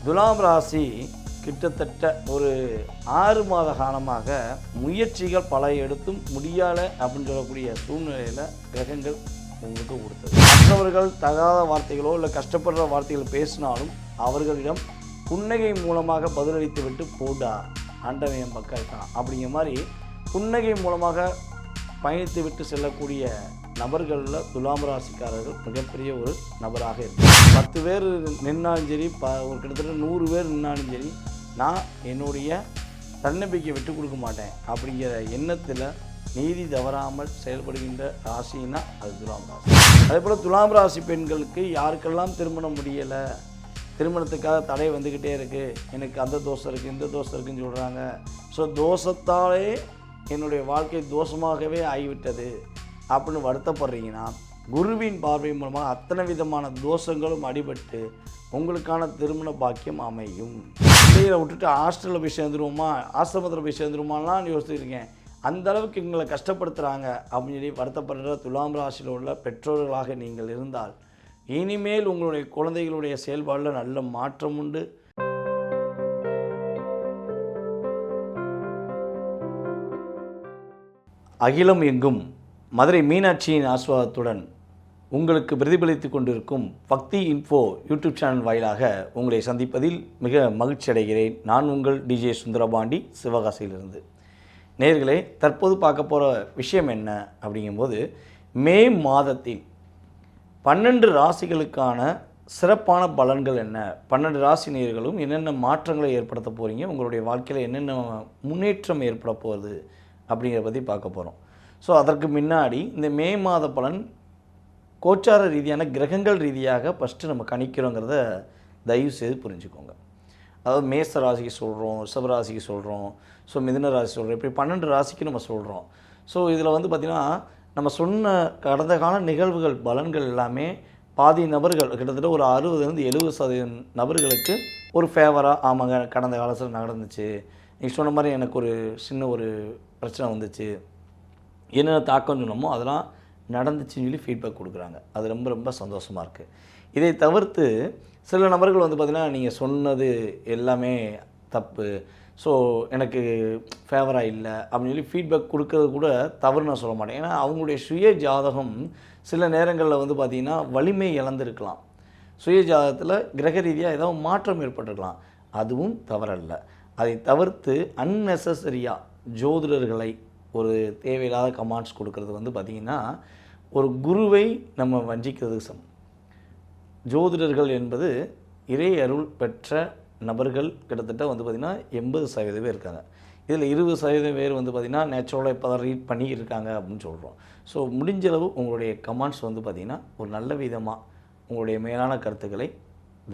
துலாம் ராசி கிட்டத்தட்ட ஒரு 6 மாத காலமாக முயற்சிகள் பல எடுத்தும் முடியலை அப்படின்னு சொல்லக்கூடிய சூழ்நிலையில் கிரகங்கள் உங்களுக்கு கொடுத்தது. மற்றவர்கள் தகாத வார்த்தைகளோ இல்லை கஷ்டப்படுற வார்த்தைகள் பேசினாலும் அவர்களிடம் புன்னகை மூலமாக பதிலளித்து விட்டு போடா ஆண்டவன் என் பக்கம் இருக்கான் அப்படிங்கிற மாதிரி புன்னகை மூலமாக பயணித்து விட்டு செல்லக்கூடிய நபர்களில் துலாம் ராசிக்காரர்கள் மிகப்பெரிய ஒரு நபராக இருக்காங்க. 10 பேர் நின்னாலும் சரி, ஒரு கிட்டத்தட்ட 100 பேர் நின்னாலும் சரி, நான் என்னுடைய தன்னம்பிக்கை விட்டு கொடுக்க மாட்டேன் அப்படிங்கிற எண்ணத்தில் நீதி தவறாமல் செயல்படுகின்ற ராசின்னா அது துலாம் ராசி. அதே போல் துலாம் ராசி பெண்களுக்கு யாருக்கெல்லாம் திருமணம் முடியலை, திருமணத்துக்காக தடை வந்துக்கிட்டே இருக்குது, எனக்கு அந்த தோஷம் இருக்குது இந்த தோஷம் இருக்குதுன்னு சொல்கிறாங்க. ஸோ தோஷத்தாலே என்னுடைய வாழ்க்கை தோஷமாகவே ஆகிவிட்டது அப்படின்னு வருத்தப்படுறீங்கன்னா, குருவின் பார்வை மூலமாக அத்தனை விதமான தோஷங்களும் அடிபட்டு உங்களுக்கான திருமண பாக்கியம் அமையும். பிள்ளைகளை விட்டுட்டு ஹாஸ்டலில் போய் சேர்ந்துருவோமா, ஆசிரமத்தில் போய் சேர்ந்துருமாலாம் யோசிச்சுருக்கேன். அந்த அளவுக்கு எங்களை கஷ்டப்படுத்துகிறாங்க அப்படின்னு சொல்லி வருத்தப்படுற துலாம் ராசியில் உள்ள பெற்றோர்களாக நீங்கள் இருந்தால் இனிமேல் உங்களுடைய குழந்தைகளுடைய செயல்பாடில் நல்ல மாற்றம் உண்டு. அகிலம் எங்கும் மதுரை மீனாட்சியின் ஆசீர்வாதத்துடன் உங்களுக்கு பிரதிபலித்து கொண்டிருக்கும் பக்தி இன்ஃபோ யூடியூப் சேனல் வாயிலாக உங்களை சந்திப்பதில் மிக மகிழ்ச்சி அடைகிறேன். நான் உங்கள் டிஜே சுந்தரபாண்டி, சிவகாசியிலிருந்து. நேயர்களே, தற்போது பார்க்க போகிற விஷயம் என்ன அப்படிங்கும்போது, மே மாதத்தில் 12 ராசிகளுக்கான சிறப்பான பலன்கள் என்ன, 12 ராசி நேயர்களும் என்னென்ன மாற்றங்களை ஏற்படுத்த போகிறீங்க, உங்களுடைய வாழ்க்கையில் என்னென்ன முன்னேற்றம் ஏற்பட போகுது அப்படிங்கிறத பற்றி பார்க்க போகிறோம். ஸோ அதற்கு முன்னாடி இந்த மே மாத பலன் கோச்சார ரீதியான கிரகங்கள் ரீதியாக ஃபஸ்ட்டு நம்ம கணிக்கிறோங்கிறத தயவு செய்து புரிஞ்சுக்கோங்க. அதாவது மேச ராசிக்கு சொல்கிறோம், ரிஷபராசிக்கு சொல்கிறோம், ஸோ மிதுன ராசி சொல்கிறோம், இப்படி 12 ராசிக்கு நம்ம சொல்கிறோம். ஸோ இதில் வந்து பார்த்திங்கன்னா நம்ம சொன்ன கடந்த கால நிகழ்வுகள் பலன்கள் எல்லாமே பாதி நபர்கள் கிட்டத்தட்ட ஒரு 60-70% நபர்களுக்கு ஒரு ஃபேவராக, ஆமாங்க கடந்த காலத்தில் நடந்துச்சு, நீ சொன்ன மாதிரி எனக்கு ஒரு சின்ன ஒரு பிரச்சனை வந்துச்சு, என்னென்ன தாக்கம் சொன்னோமோ அதெல்லாம் நடந்துச்சுன்னு சொல்லி ஃபீட்பேக் கொடுக்குறாங்க. அது ரொம்ப ரொம்ப சந்தோஷமாக இருக்குது. இதை தவிர்த்து சில நபர்கள் வந்து பார்த்திங்கன்னா நீங்கள் சொன்னது எல்லாமே தப்பு, ஸோ எனக்கு ஃபேவராக இல்லை அப்படின்னு சொல்லி ஃபீட்பேக் கொடுக்கறது கூட தவறு நான் சொல்ல மாட்டேன். ஏன்னா அவங்களுடைய சுய ஜாதகம் சில நேரங்களில் வந்து பார்த்திங்கன்னா வலிமை இழந்திருக்கலாம், சுய ஜாதகத்தில் கிரக ரீதியாக ஏதாவது மாற்றம் ஏற்பட்டிருக்கலாம், அதுவும் தவறல்ல. அதை தவிர்த்து அன்னெசரியாக ஜோதிடர்களை ஒரு தேவையில்லாத கமெண்ட்ஸ் கொடுக்கறது வந்து பார்த்திங்கன்னா ஒரு குருவை நம்ம வஞ்சிக்கிறதுக்கு சமம். ஜோதிடர்கள் என்பது இறை அருள் பெற்ற நபர்கள் கிட்டத்தட்ட வந்து பார்த்திங்கன்னா 80% பேர் இருக்காங்க. இதில் 20% பேர் வந்து பார்த்திங்கன்னா நேச்சுரலாக இப்போ தான் ரீட் பண்ணி இருக்காங்க அப்படின்னு சொல்கிறோம். ஸோ முடிஞ்சளவு உங்களுடைய கமெண்ட்ஸ் வந்து பார்த்திங்கன்னா ஒரு நல்ல விதமாக உங்களுடைய மேலான கருத்துக்களை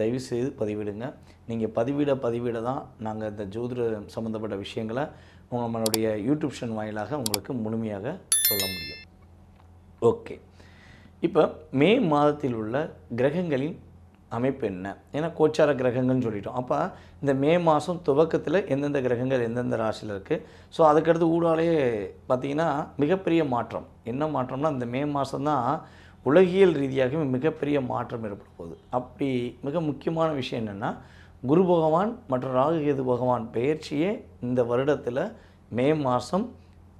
தயவுசெய்து பதிவிடுங்க. நீங்கள் பதிவிட தான் நாங்கள் இந்த ஜோதிட சம்மந்தப்பட்ட விஷயங்களை நம்மளுடைய யூடியூப் சேனல் வாயிலாக உங்களுக்கு முழுமையாக சொல்ல முடியும். ஓகே, இப்போ மே மாதத்தில் உள்ள கிரகங்களின் அமைப்பு என்ன? ஏன்னா கோச்சார கிரகங்கள்னு சொல்லிட்டோம். அப்போ இந்த மே மாதம் துவக்கத்தில் எந்தெந்த கிரகங்கள் எந்தெந்த ராசியில் இருக்குது, ஸோ அதுக்கடுத்து ஊடாலேயே பார்த்திங்கன்னா மிகப்பெரிய மாற்றம். என்ன மாற்றம்னா, இந்த மே மாதம்தான் உலகியல் ரீதியாகவே மிகப்பெரிய மாற்றம் ஏற்பட போகுது. அப்படி மிக முக்கியமான விஷயம் என்னென்னா, குரு பகவான் மற்றும் ராகு கேது பகவான் பெயர்ச்சியே இந்த வருடத்தில் மே மாதம்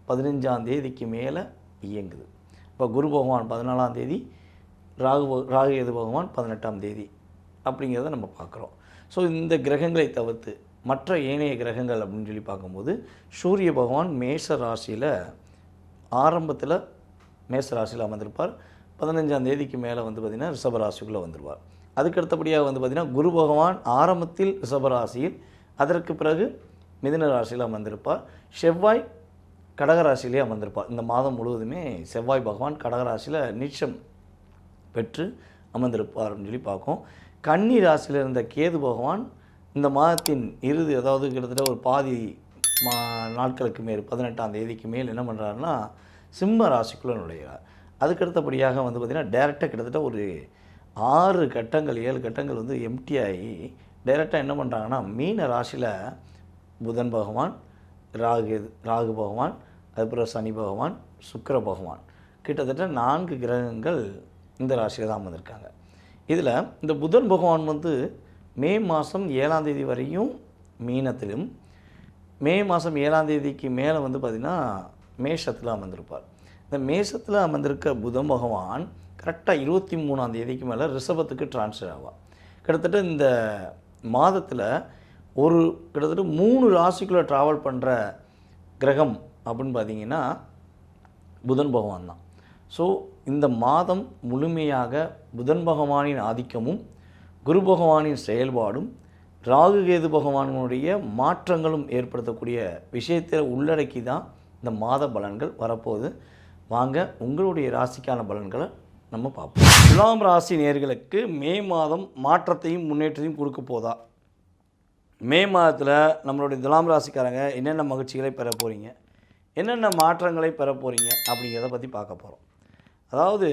15ஆம் தேதிக்கு மேலே இயங்குது. இப்போ குரு பகவான் 14ஆம் தேதி, ராகு கேது பகவான் 18ஆம் தேதி அப்படிங்கிறத நம்ம பார்க்குறோம். ஸோ இந்த கிரகங்களை தவிர்த்து மற்ற ஏனைய கிரகங்கள் அப்படின்னு சொல்லி பார்க்கும்போது, சூரிய பகவான் மேஷ ராசியில் ஆரம்பத்தில் மேஷ ராசியில் அமர்ந்திருப்பார். 15ஆம் தேதிக்கு மேலே வந்து பார்த்திங்கன்னா ரிஷபராசிக்குள்ளே வந்துடுவார். அதுக்கடுத்தபடியாக வந்து பார்த்திங்கன்னா குரு பகவான் ஆரம்பத்தில் ரிஷபராசியில், அதற்கு பிறகு மிதுன ராசியில் அமர்ந்திருப்பார். செவ்வாய் கடகராசியிலே அமர்ந்திருப்பார். இந்த மாதம் முழுவதுமே செவ்வாய் பகவான் கடகராசியில் நீச்சம் பெற்று அமர்ந்திருப்பார் அப்படின்னு சொல்லி பார்க்கும். கன்னி ராசியில் இருந்த கேது பகவான் இந்த மாதத்தின் இறுதி, அதாவது கிட்டத்தட்ட ஒரு பாதி நாட்களுக்கு மேல் 18ஆம் தேதிக்கு மேல் என்ன பண்ணுறாருன்னா சிம்ம ராசிக்குள்ளே நுழைகிறார். அதுக்கடுத்தபடியாக வந்து பார்த்திங்கன்னா டேரெக்டாக கிட்டத்தட்ட ஒரு 6 கட்டங்கள் 7 கட்டங்கள் வந்து எம்டி ஆகி டேரெக்டாக என்ன பண்ணுறாங்கன்னா மீன ராசியில் புதன் பகவான், ராகு பகவான், அதுக்கப்புறம் சனி பகவான், சுக்கிர பகவான், கிட்டத்தட்ட 4 கிரகங்கள் இந்த ராசியில் தான் அமர்ந்திருக்காங்க. இதில் இந்த புதன் பகவான் வந்து மே மாதம் 7ஆம் தேதி வரையும் மீனத்திலும், மே மாதம் 7ஆம் தேதிக்கு மேலே வந்து பார்த்திங்கன்னா மேஷத்தில் அமர்ந்திருப்பார். இந்த மேஷத்தில் அமர்ந்திருக்க புதன் பகவான் கரெக்டாக 23ஆம் தேதிக்கு மேலே ரிஷபத்துக்கு ட்ரான்ஸ்ஃபர் ஆவார். கிட்டத்தட்ட இந்த மாதத்தில் கிட்டத்தட்ட 3 ராசிக்குள்ளே ட்ராவல் பண்ணுற கிரகம் அப்படின்னு பார்த்திங்கன்னா புதன் பகவான் தான். ஸோ இந்த மாதம் முழுமையாக புதன் பகவானின் ஆதிக்கமும் குரு பகவானின் செயல்பாடும் ராகு கேது பகவானுடைய மாற்றங்களும் ஏற்படுத்தக்கூடிய விஷயத்தில் உள்ளடக்கி தான் இந்த மாத பலன்கள் வரப்போகுது. வாங்க உங்களுடைய ராசிக்கான பலன்களை நம்ம பார்ப்போம். துலாம் ராசி நேயர்களுக்கு மே மாதம் மாற்றத்தையும் முன்னேற்றத்தையும் கொடுக்க போதா? மே மாதத்தில் நம்மளுடைய துலாம் ராசிக்காரங்க என்னென்ன மகிழ்ச்சிகளை பெற போகிறீங்க, என்னென்ன மாற்றங்களை பெற போகிறீங்க அப்படிங்கிறத பற்றி பார்க்க போகிறோம். அதாவது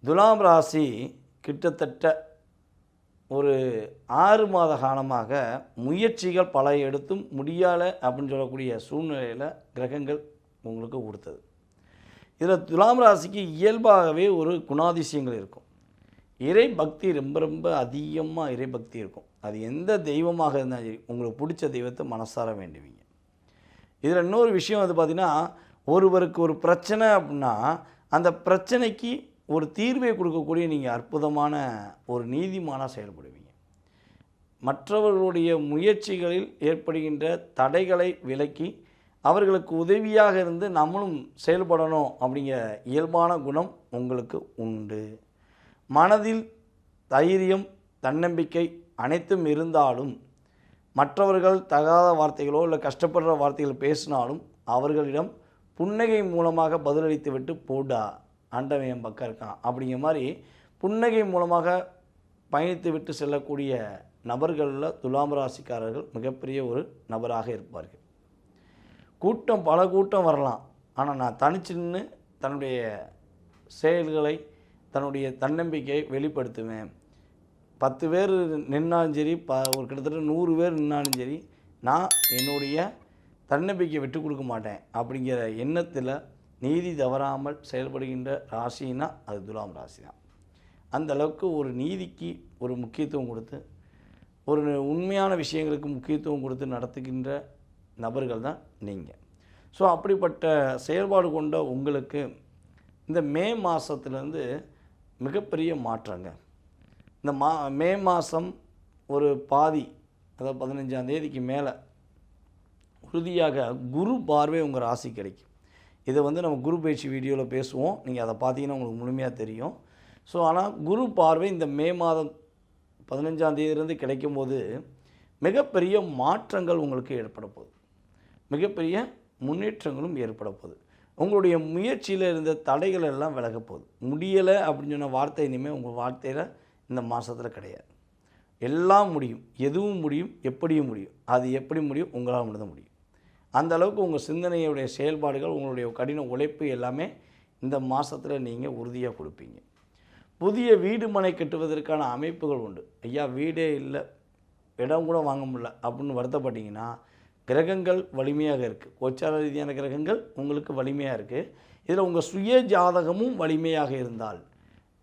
துலாம் ராசி கிட்டத்தட்ட ஒரு 6 மாத காலமாக முயற்சிகள் பல எடுத்தும் முடியலை அப்படின்னு சொல்லக்கூடிய சூழ்நிலையில் கிரகங்கள் உங்களுக்கு கொடுத்தது. இதில் துலாம் ராசிக்கு இயல்பாகவே ஒரு குணாதிசயங்கள் இருக்கும். இறை பக்தி ரொம்ப ரொம்ப அதிகமாக இறை பக்தி இருக்கும். அது எந்த தெய்வமாக இருந்தாலும் சரி, உங்களுக்கு பிடிச்ச தெய்வத்தை மனசார வேண்டுவீங்க. இதில் இன்னொரு விஷயம் வந்து பார்த்திங்கன்னா, ஒருவருக்கு ஒரு பிரச்சனை அப்படின்னா அந்த பிரச்சனைக்கு ஒரு தீர்வை கொடுக்கக்கூடிய நீங்கள் அற்புதமான ஒரு நீதிமானாக செயல்படுவீங்க. மற்றவர்களுடைய முயற்சிகளில் ஏற்படுகின்ற தடைகளை விலக்கி அவர்களுக்கு உதவியாக இருந்து நம்மளும் செயல்படணும் அப்படிங்கிற இயல்பான குணம் உங்களுக்கு உண்டு. மனதில் தைரியம், தன்னம்பிக்கை அனைத்தும் இருந்தாலும் மற்றவர்கள் தகாத வார்த்தைகளோ இல்லை கஷ்டப்படுற வார்த்தைகள் பேசினாலும் அவர்களிடம் புன்னகை மூலமாக பதிலளித்து விட்டு போடா, ஆண்டவன் என் பக்கம் இருக்கான் அப்படிங்கிற மாதிரி புன்னகை மூலமாக பயணித்து விட்டு செல்லக்கூடிய நபர்களில் துலாம் ராசிக்காரர்கள் மிகப்பெரிய ஒரு நபராக இருப்பார்கள். பல கூட்டம் வரலாம், ஆனால் நான் தனிச்சு நின்று தன்னுடைய செயல்களை, தன்னுடைய தன்னம்பிக்கையை வெளிப்படுத்துவேன். 10 பேர் நின்னாலும் சரி, ஒரு கிட்டத்தட்ட 100 பேர் நின்னாலும் சரி, நான் என்னுடைய தன்னம்பிக்கையை விட்டு கொடுக்க மாட்டேன் அப்படிங்கிற எண்ணத்தில் நீதி தவறாமல் செயல்படுகின்ற ராசின்னா அது துலாம் ராசி தான். அந்த அளவுக்கு ஒரு நீதிக்கு ஒரு முக்கியத்துவம் கொடுத்து, ஒரு உண்மையான விஷயங்களுக்கு முக்கியத்துவம் கொடுத்து நடத்துகின்ற நபர்கள் தான் நீங்கள். ஸோ அப்படிப்பட்ட செயல்பாடு கொண்ட உங்களுக்கு இந்த மே மாதத்துலேருந்து மிகப்பெரிய மாற்றங்க. இந்த மே மாதம் ஒரு பாதி, அதாவது 15ஆம் தேதிக்கு மேலே உறுதியாக குரு பார்வை உங்கள் ராசி கிடைக்கும். இதை வந்து நம்ம குரு பயிற்சி வீடியோவில் பேசுவோம், நீங்கள் அதை பார்த்தீங்கன்னா உங்களுக்கு முழுமையாக தெரியும். ஸோ ஆனால் குரு பார்வை இந்த மே மாதம் 15ஆம் தேதியிலிருந்து கிடைக்கும்போது மிகப்பெரிய மாற்றங்கள் உங்களுக்கு ஏற்பட போகுது, மிகப்பெரிய முன்னேற்றங்களும் ஏற்பட போகுது. உங்களுடைய முயற்சியில் இருந்த தடைகள் எல்லாம் விலக போகுது. முடியலை அப்படின்னு சொன்ன வார்த்தை இனிமேல் உங்கள் வார்த்தையில் இந்த மாதத்தில் கிடையாது. எல்லாம் முடியும், எதுவும் முடியும், எப்படியும் முடியும். அது எப்படி முடியும், உங்களால் மட்டும் முடியும். அந்த அளவுக்கு உங்கள் சிந்தனையுடைய செயல்பாடுகள், உங்களுடைய கடின உழைப்பு எல்லாமே இந்த மாதத்தில் நீங்கள் உறுதியாக கொடுப்பீங்க. புதிய வீடு மனை கட்டுவதற்கான அமைப்புகள் உண்டு. ஐயா வீடே இல்லை, இடம் கூட வாங்க முடியல அப்படின்னு வருத்தப்பட்டீங்கன்னா கிரகங்கள் வலிமையாக இருக்குது. கோச்சார ரீதியான கிரகங்கள் உங்களுக்கு வலிமையாக இருக்குது. இதில் உங்கள் சுய ஜாதகமும் வலிமையாக இருந்தால்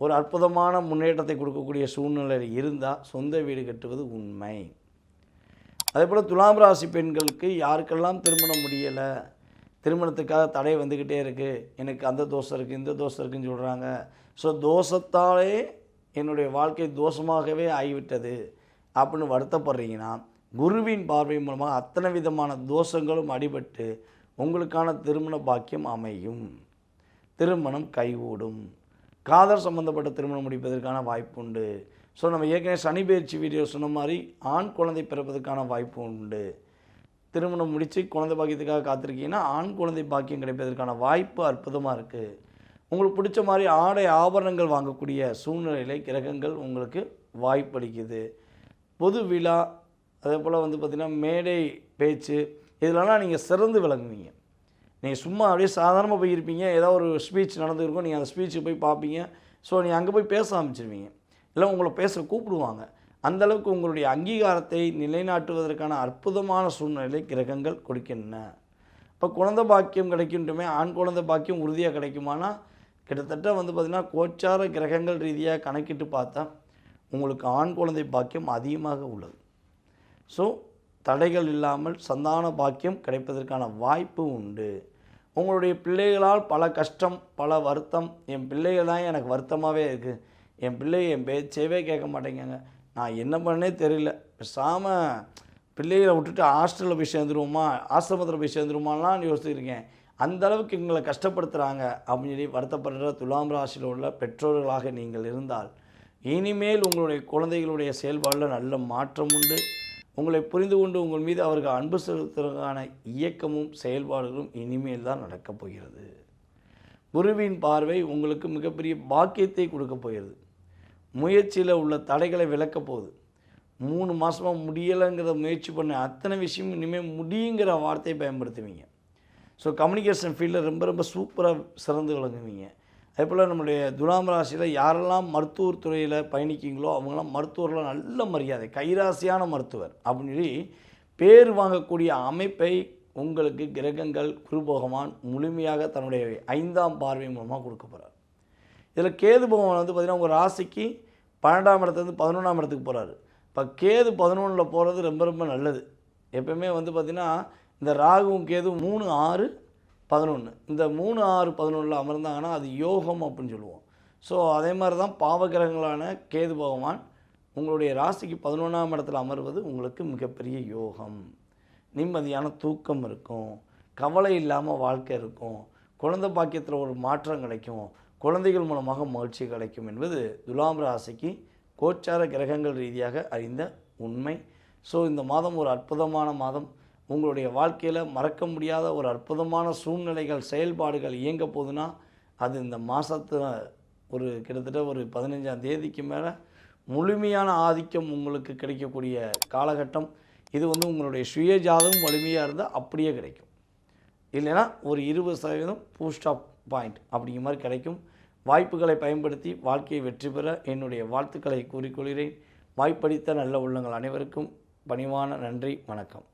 ஒரு அற்புதமான முன்னேற்றத்தை கொடுக்கக்கூடிய சூழ்நிலை இருந்தால் சொந்த வீடு கட்டுவது உண்மை. அதே போல் துலாம் ராசி பெண்களுக்கு யாருக்கெல்லாம் திருமணம் முடியலை, திருமணத்துக்காக தடை வந்துக்கிட்டே இருக்குது, எனக்கு அந்த தோஷம் இருக்குது இந்த தோஷம் இருக்குதுன்னு சொல்கிறாங்க. ஸோ தோஷத்தாலே என்னுடைய வாழ்க்கை தோஷமாகவே ஆகிவிட்டது அப்படின்னு வருத்தப்படுறீங்கன்னா குருவின் பார்வை மூலமாக அத்தனை விதமான தோஷங்களும் அடிபட்டு உங்களுக்கான திருமண பாக்கியம் அமையும், திருமணம் கைகூடும். காதல் சம்பந்தப்பட்ட திருமணம் முடிப்பதற்கான வாய்ப்பு உண்டு. ஸோ நம்ம ஏற்கனவே சனி பயிற்சி வீடியோ சொன்ன மாதிரி ஆண் குழந்தை பிறப்பதற்கான வாய்ப்பு உண்டு. திருமணம் முடித்து குழந்தை பாக்கியத்துக்காக காத்திருக்கீங்கன்னா ஆண் குழந்தை பாக்கியம் கிடைப்பதற்கான வாய்ப்பு அற்புதமாக இருக்குது. உங்களுக்கு பிடிச்ச மாதிரி ஆடை ஆபரணங்கள் வாங்கக்கூடிய சூழ்நிலையில் கிரகங்கள் உங்களுக்கு வாய்ப்பளிக்குது. பொது விழா, அதே போல் வந்து பார்த்திங்கன்னா மேடை பேச்சு, இதிலலாம் நீங்கள் சிறந்து விளங்குவீங்க. நீங்கள் சும்மா அப்படியே சாதாரணமாக போயிருப்பீங்க, ஏதாவது ஒரு ஸ்பீச் நடந்துருக்கும், நீங்கள் அந்த ஸ்பீச்சுக்கு போய் பார்ப்பீங்க. ஸோ நீங்கள் அங்கே போய் பேச ஆரம்பிச்சிருவீங்க, இல்லை உங்களை பேச கூப்பிடுவாங்க. அந்தளவுக்கு உங்களுடைய அங்கீகாரத்தை நிலைநாட்டுவதற்கான அற்புதமான சூழ்நிலை கிரகங்கள் கொடுக்கின்றன. இப்போ குழந்தை பாக்கியம் கிடைக்கின்றமே, ஆண் குழந்தை பாக்கியம் உறுதியாக கிடைக்குமானா கிட்டத்தட்ட வந்து பார்த்திங்கன்னா கோச்சார கிரகங்கள் ரீதியாக கணக்கிட்டு பார்த்தா உங்களுக்கு ஆண் குழந்தை பாக்கியம் அதிகமாக உள்ளது. ஸோ தடைகள் இல்லாமல் சந்தான பாக்கியம் கிடைப்பதற்கான வாய்ப்பு உண்டு. உங்களுடைய பிள்ளைகளால் பல கஷ்டம், பல வருத்தம், என் பிள்ளைகள் தான் எனக்கு வருத்தமாகவே இருக்குது, என் பிள்ளை என் பேச்சவே கேட்க மாட்டேங்க, நான் என்ன பண்ணே தெரியல, பேசாமல் பிள்ளைகளை விட்டுட்டு ஹாஸ்டலில் போய் சேர்ந்துருவோமா, ஆசிரமத்தில் போய் சேர்ந்துருமாலாம் யோசிச்சுருக்கேன், அந்தளவுக்கு எங்களை கஷ்டப்படுத்துகிறாங்க அப்படின்னு சொல்லி வருத்தப்படுற துலாம் ராசியில் உள்ள பெற்றோர்களாக நீங்கள் இருந்தால் இனிமேல் உங்களுடைய குழந்தைகளுடைய செயல்பாடில் நல்ல மாற்றம் உண்டு. உங்களை புரிந்து கொண்டு உங்கள் மீது அவர்கள் அன்பு செலுத்துவதற்கான இயக்கமும் செயல்பாடுகளும் இனிமேல் தான் நடக்கப் போகிறது. குருவின் பார்வை உங்களுக்கு மிகப்பெரிய பாக்கியத்தை கொடுக்க போகிறது. முயற்சியில் உள்ள தடைகளை விளக்கப் போகுது. 3 மாதமாக முடியலைங்கிற முயற்சி பண்ண அத்தனை விஷயம் இனிமேல் முடியுங்கிற வார்த்தையை பயன்படுத்துவீங்க. ஸோ கம்யூனிகேஷன் ஃபீல்டில் ரொம்ப ரொம்ப சூப்பராக சிறந்து விளங்குவீங்க. அதே போல் நம்முடைய துலாம் ராசியில் யாரெல்லாம் மருத்துவர் துறையில் பயணிக்கிங்களோ அவங்களாம் மருத்துவர்கள் நல்ல மரியாதை, கைராசியான மருத்துவர் அப்படின்னு சொல்லி பேர் வாங்கக்கூடிய அமைப்பை உங்களுக்கு கிரகங்கள் குரு பகவான் முழுமையாக தன்னுடைய 5ஆம் பார்வை மூலமாக கொடுக்க போகிறார். இதில் கேது பகவான் வந்து பார்த்திங்கன்னா உங்கள் ராசிக்கு 12ஆம் இடத்துலேருந்து 11ஆம் இடத்துக்கு போகிறாரு. இப்போ கேது 11ல் போகிறது ரொம்ப ரொம்ப நல்லது. எப்போயுமே வந்து பார்த்திங்கன்னா இந்த ராகுவும் கேது 3, 6, 11 இந்த 3, 6, 11 அமர்ந்தாங்கன்னா அது யோகம் அப்படின்னு சொல்லுவோம். ஸோ அதே மாதிரி தான் பாவகிரகங்களான கேது பகவான் உங்களுடைய ராசிக்கு 11ஆம் இடத்துல அமர்வது உங்களுக்கு மிகப்பெரிய யோகம். நிம்மதியான தூக்கம் இருக்கும், கவலை இல்லாமல் வாழ்க்கை இருக்கும், குழந்தை பாக்கியத்தில் ஒரு மாற்றம் கிடைக்கும், குழந்தைகள் மூலமாக மகிழ்ச்சி கிடைக்கும் என்பது துலாம் ராசிக்கு கோச்சார கிரகங்கள் ரீதியாக அறிந்த உண்மை. ஸோ இந்த மாதம் ஒரு அற்புதமான மாதம். உங்களுடைய வாழ்க்கையில் மறக்க முடியாத ஒரு அற்புதமான சூழ்நிலைகள், செயல்பாடுகள் இயங்க போகுதுன்னா அது இந்த மாதத்தில் ஒரு கிட்டத்தட்ட ஒரு 15ஆம் தேதிக்கு மேலே முழுமையான ஆதிக்கம் உங்களுக்கு கிடைக்கக்கூடிய காலகட்டம். இது வந்து உங்களுடைய சுயஜாதம் வலிமையாக இருந்தால் அப்படியே கிடைக்கும், இல்லைன்னா ஒரு 20% பூஸ்ட் ஆஃப் பாயிண்ட் அப்படிங்கிற மாதிரி கிடைக்கும். வாய்ப்புகளை பயன்படுத்தி வாழ்க்கையை வெற்றி பெற என்னுடைய வாழ்த்துக்களை கூறிக்கொள்கிறேன். வாய்ப்பளித்த நல்ல உள்ளங்கள் அனைவருக்கும் பணிவான நன்றி, வணக்கம்.